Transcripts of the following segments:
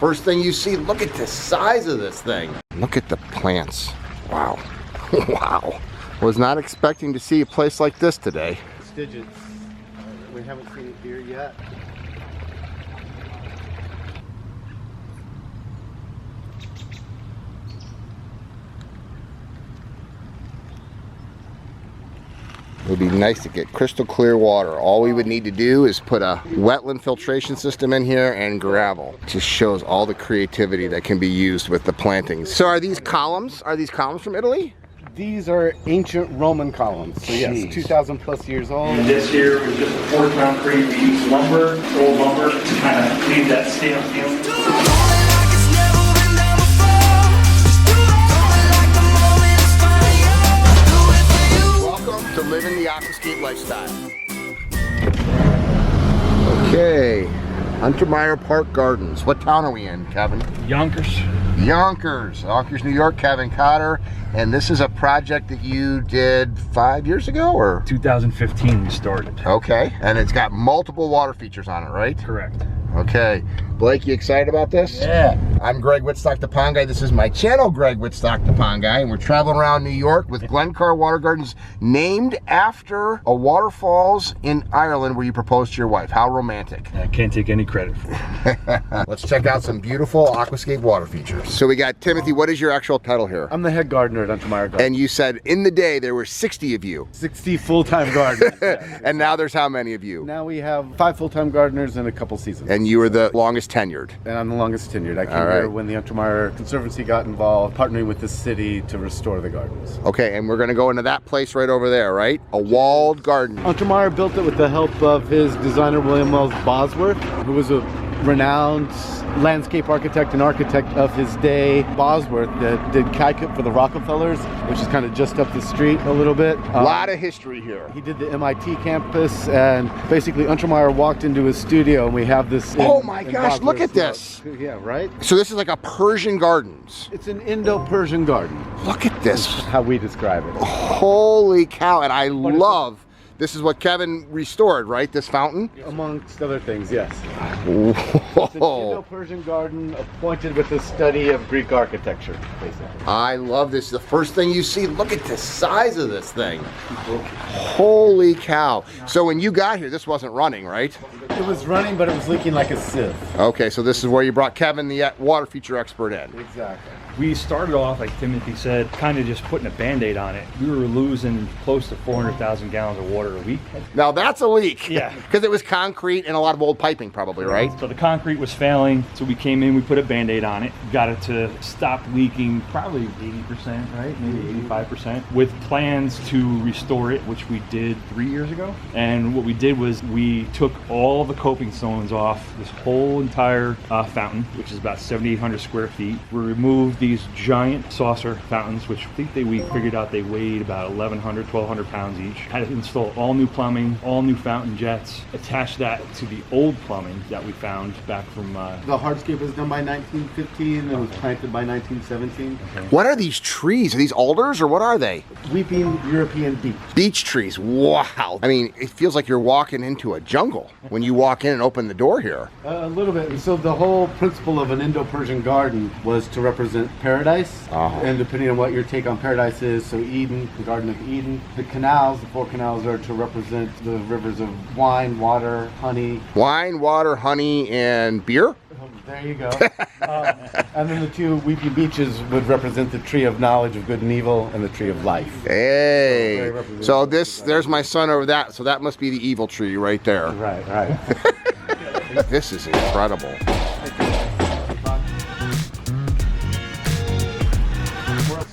First thing you see, look at the size of this thing. Look at the plants. Wow. Wow. Was not expecting to see a place like this today. Digits. We haven't seen it here yet. It would be nice to get crystal clear water. All we would need to do is put a wetland filtration system in here and gravel. It just shows all the creativity that can be used with the plantings. So are these columns? Are these columns from Italy? These are ancient Roman columns. So yes, 2,000 plus years old. And this here was just poured concrete. We used lumber, old lumber, to kind of leave that stamp feeling. To living the aquascape lifestyle. Okay, Untermyer Park Gardens. What town are we in, Kevin? Yonkers. Yonkers, New York. Kevin Cotter, and this is a project that you did 5 years ago, or 2015 we started. Okay, and it's got multiple water features on it, right? Correct. Okay, Blake, you excited about this? Yeah. I'm Greg Wittstock, the Pond Guy. This is my channel, Greg Wittstock, the Pond Guy, and we're traveling around New York with Glencar Water Gardens, named after a waterfalls in Ireland where you proposed to your wife. How romantic. I can't take any credit for it. Let's check out some beautiful aquascape water features. So we got Timothy. What is your actual title here? I'm the head gardener at Untermyer Gardens. And you said in the day there were 60 of you. 60 full-time gardeners. Yes. And now there's how many of you? Now we have 5 full-time gardeners and a couple seasons. And you were the longest tenured. And I'm the longest tenured. I came All right. here when the Untermyer Conservancy got involved, partnering with the city to restore the gardens. Okay, and we're gonna go into that place right over there, right? A walled garden. Untermyer built it with the help of his designer William Wells Bosworth, who was a renowned landscape architect and architect of his day. Bosworth that did Kaikip for the Rockefellers, which is kind of just up the street a little bit. A lot of history here. He did the MIT campus, and basically Untermyer walked into his studio, and we have this. Oh my gosh, look at this. Yeah, right? So this is like a Persian gardens. It's an Indo-Persian garden. Look at this. How we describe it. Holy cow, and I love, this is what Kevin restored, right? This fountain? Amongst other things, yes. Whoa. It's an Indo-Persian garden appointed with the study of Greek architecture, basically. I love this. The first thing you see, look at the size of this thing. Holy cow. So when you got here, this wasn't running, right? It was running, but it was leaking like a sieve. Okay, so this is where you brought Kevin, the water feature expert, in. Exactly. We started off, like Timothy said, kind of just putting a Band-Aid on it. We were losing close to 400,000 gallons of water a week. Now that's a leak. Yeah. Because it was concrete and a lot of old piping probably, right? So the concrete was failing, so we came in, we put a Band-Aid on it, got it to stop leaking probably 80%, right? Maybe 85%, with plans to restore it, which we did 3 years ago. And what we did was we took all the coping stones off this whole entire fountain, which is about 7,800 square feet. We removed these giant saucer fountains, which I think we figured out they weighed about 1,100, 1,200 pounds each. Had to install all new plumbing, all new fountain jets, attach that to the old plumbing that we found back from... The hardscape was done by 1915 and was planted by 1917. Okay. What are these trees? Are these alders or what are they? Weeping European beech. Beech trees. Wow. I mean, it feels like you're walking into a jungle when you walk in and open the door here. A little bit. So the whole principle of an Indo-Persian garden was to represent paradise. And depending on what your take on paradise is, so Eden, the Garden of Eden. The canals, the 4 canals, are to represent the rivers of wine, water, honey. Wine, water, honey, and beer? There you go. And then the 2 weeping beeches would represent the tree of knowledge of good and evil and the tree of life. Hey. So there's my son over that. So that must be the evil tree right there. Right, right. This is incredible.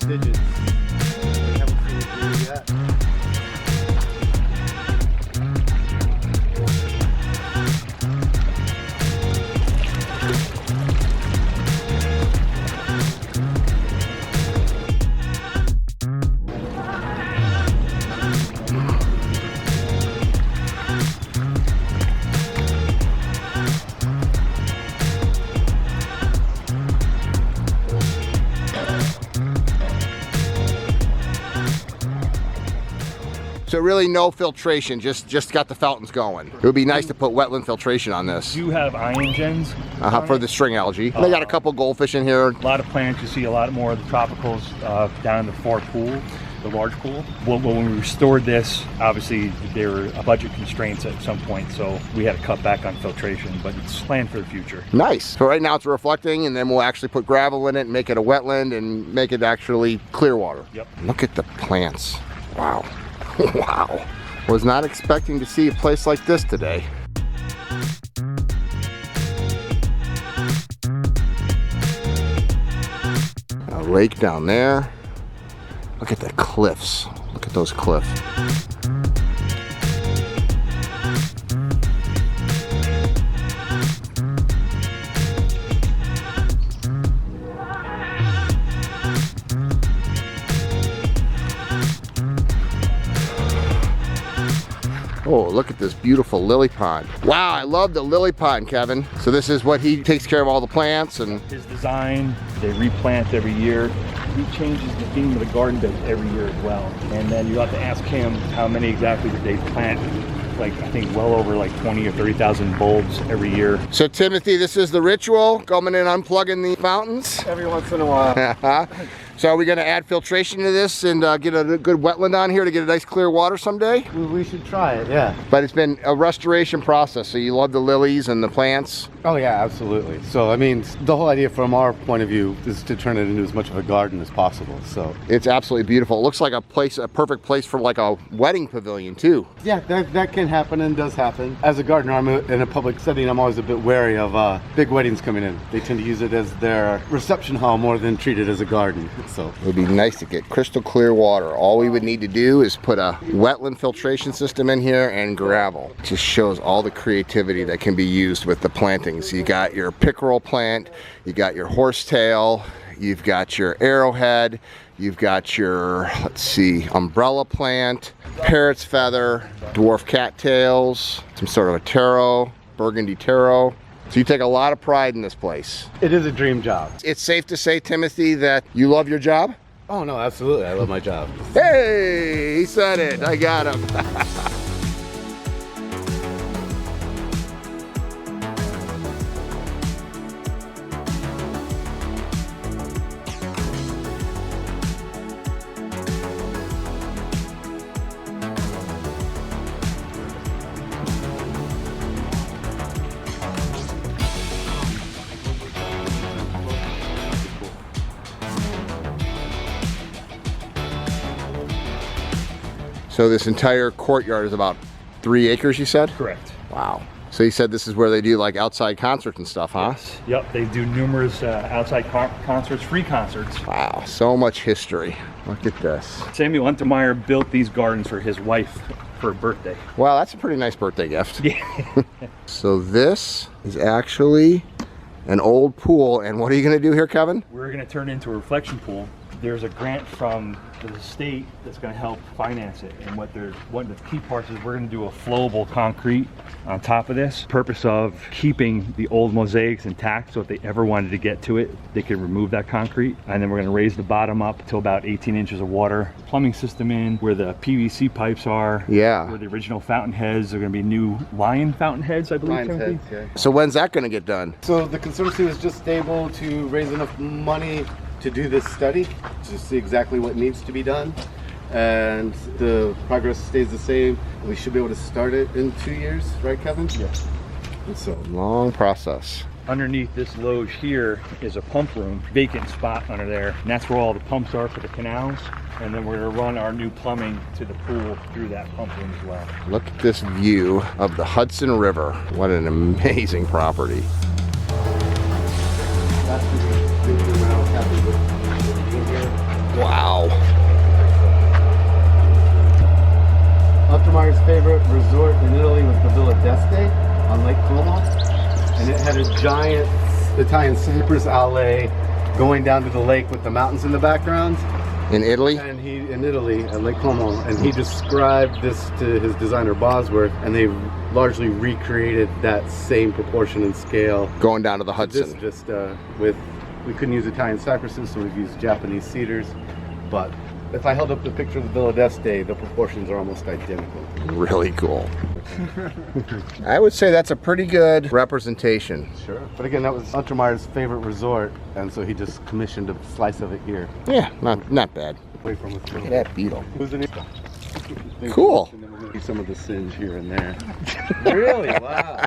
Digits. We haven't seen it here yet. So really no filtration, just got the fountains going. It would be nice to put wetland filtration on this. You have ion gens For the string algae. They got a couple goldfish in here. A lot of plants. You see a lot more of the tropicals down in the far pool, the large pool. Well, when we restored this, obviously there were budget constraints at some point, so we had to cut back on filtration, but it's planned for the future. Nice. So right now it's reflecting, and then we'll actually put gravel in it and make it a wetland and make it actually clear water. Yep. Look at the plants. Wow. Wow. Was not expecting to see a place like this today. A lake down there. Look at the cliffs. Look at those cliffs. Oh, look at this beautiful lily pond. Wow, I love the lily pond, Kevin. So this is what he takes care of all the plants and... His design, they replant every year. He changes the theme of the garden bed every year as well. And then you have to ask him how many exactly did they plant. Like, I think well over like 20 or 30,000 bulbs every year. So Timothy, this is the ritual, coming in unplugging the fountains. Every once in a while. So are we gonna add filtration to this and get a good wetland on here to get a nice clear water someday? We should try it, yeah. But it's been a restoration process, so you love the lilies and the plants? Oh yeah, absolutely. So I mean, the whole idea from our point of view is to turn it into as much of a garden as possible, so. It's absolutely beautiful. It looks like a perfect place for like a wedding pavilion too. Yeah, that can happen and does happen. As a gardener, I'm in a public setting, I'm always a bit wary of big weddings coming in. They tend to use it as their reception hall more than treat it as a garden. So it would be nice to get crystal clear water. All we would need to do is put a wetland filtration system in here and gravel. It just shows all the creativity that can be used with the plantings. You got your pickerel plant, you got your horsetail, you've got your arrowhead, you've got your, let's see, umbrella plant, parrot's feather, dwarf cattails, some sort of a taro, burgundy taro. So you take a lot of pride in this place. it is a dream job. It's safe to say, Timothy, that you love your job? Oh no, absolutely, I love my job. Hey, he said it, I got him. So this entire courtyard is about 3 acres, you said? Correct. Wow. So you said this is where they do like outside concerts and stuff, huh? Yes. Yep, they do numerous outside concerts, free concerts. Wow, so much history. Look at this. Samuel Untermyer built these gardens for his wife for her birthday. Wow, that's a pretty nice birthday gift. Yeah. So this is actually an old pool, and what are you gonna do here, Kevin? We're gonna turn it into a reflection pool. There's a grant from the state that's going to help finance it, and one of the key parts is we're going to do a flowable concrete on top of this. Purpose of keeping the old mosaics intact, so if they ever wanted to get to it, they could remove that concrete. And then we're going to raise the bottom up to about 18 inches of water. Plumbing system in where the PVC pipes are. Yeah. Where the original fountain heads are going to be new lion fountain heads, I believe. Lion Timothy? heads, yeah. So when's that gonna get done? So the conservancy was just able to raise enough money to do this study, to see exactly what needs to be done, and the progress stays the same. We should be able to start it in 2 years, right, Kevin? Yes. And so Long process. Underneath this loge here is a pump room, vacant spot under there, and that's where all the pumps are for the canals. And then we're gonna run our new plumbing to the pool through that pump room as well. Look at this view of the Hudson River. What an amazing property. that's the big thing I was happy with being here. Wow. Untermyer's favorite resort in Italy was the Villa d'Este on Lake Como, and it had a giant Italian cypress alley going down to the lake with the mountains in the background. In Italy? And he, in Italy, at Lake Como, and he described this to his designer Bosworth, and they largely recreated that same proportion and scale. Going down to the This Hudson. just we couldn't use Italian cypresses, so we've used Japanese cedars, but If I held up the picture of the Villa d'Este, the proportions are almost identical. Really cool. I would say that's a pretty good representation. Sure. But again, that was Untermyer's favorite resort, and so he just commissioned a slice of it here. Yeah, not bad. Away from us. Look at that beetle. Who's in it? Cool. Some of the singe here and there. Really? Wow.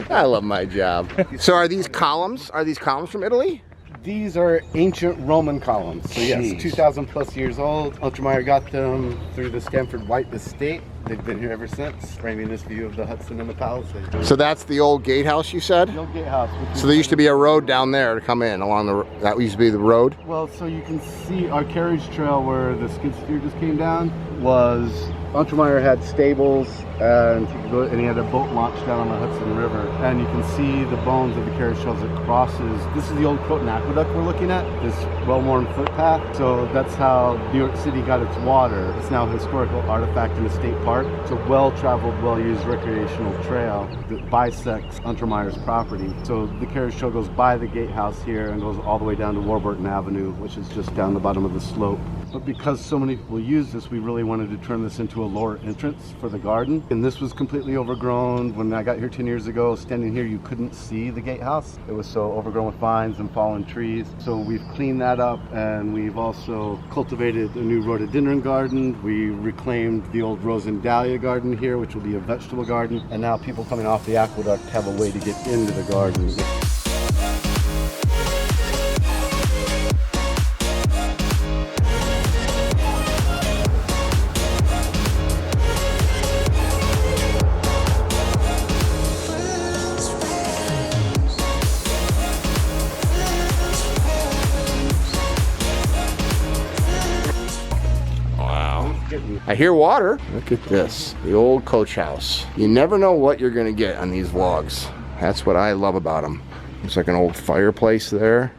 I love my job. So are these columns? Are these columns from Italy? These are ancient Roman columns. So yes, Jeez. 2,000 plus years old. Untermyer got them through the Stanford White Estate. They've been here ever since, framing this view of the Hudson and the Palisades. So that's the old gatehouse you said? The old gatehouse. So there used to be a road down there to come in along the, that used to be the road? Well, so you can see our carriage trail where the skid steer just came down was, Untermyer had stables and he had a boat launch down on the Hudson River. And you can see the bones of the carriage trail as it crosses. This is the old Croton Aqueduct we're looking at, this well-worn footpath. So that's how New York City got its water. It's now a historical artifact in a state park. It's a well-traveled, well-used recreational trail that bisects Untermyer's property. So the carriage trail goes by the gatehouse here and goes all the way down to Warburton Avenue, which is just down the bottom of the slope. But because so many people use this, we really wanted to turn this into a lower entrance for the garden. And this was completely overgrown. When I got here 10 years ago, standing here, you couldn't see the gatehouse. It was so overgrown with vines and fallen trees. So we've cleaned that up, and we've also cultivated a new rhododendron garden. We reclaimed the old rose and dahlia garden here, which will be a vegetable garden. And now people coming off the aqueduct have a way to get into the garden. I hear water. Look at this, the old coach house. You never know what you're gonna get on these vlogs. That's what I love about them. Looks like an old fireplace there.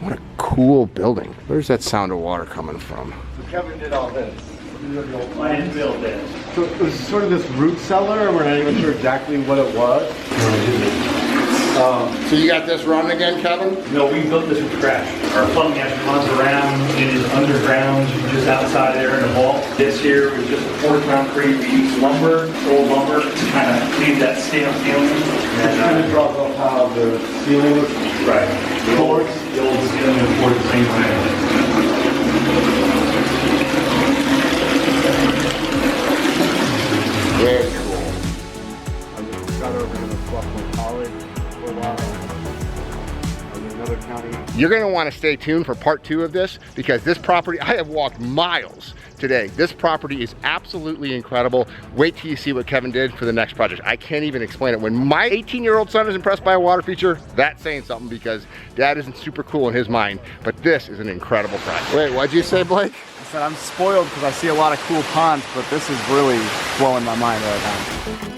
What a cool building. Where's that sound of water coming from? So Kevin did all this. I didn't build this. So it was sort of this root cellar, and we're not even sure exactly what it was. So you got this running again, Kevin? No, we built this from scratch. Our plumbing actually runs around. It is underground, just outside there in the vault. This here was just poured concrete. We used lumber, old lumber, to kind of leave that stale feeling. It kind of draws off how the ceiling was. Right. The old ceiling was poured the same way. Very cool. I just got over to the Aqualand College for a while. I'm in another county. You're gonna wanna stay tuned for part 2 of this, because this property, I have walked miles today. This property is absolutely incredible. Wait till you see what Kevin did for the next project. I can't even explain it. When my 18-year-old son is impressed by a water feature, that's saying something, because Dad isn't super cool in his mind, but this is an incredible project. Wait, what'd you say, Blake? I said I'm spoiled because I see a lot of cool ponds, but this is really blowing my mind right now.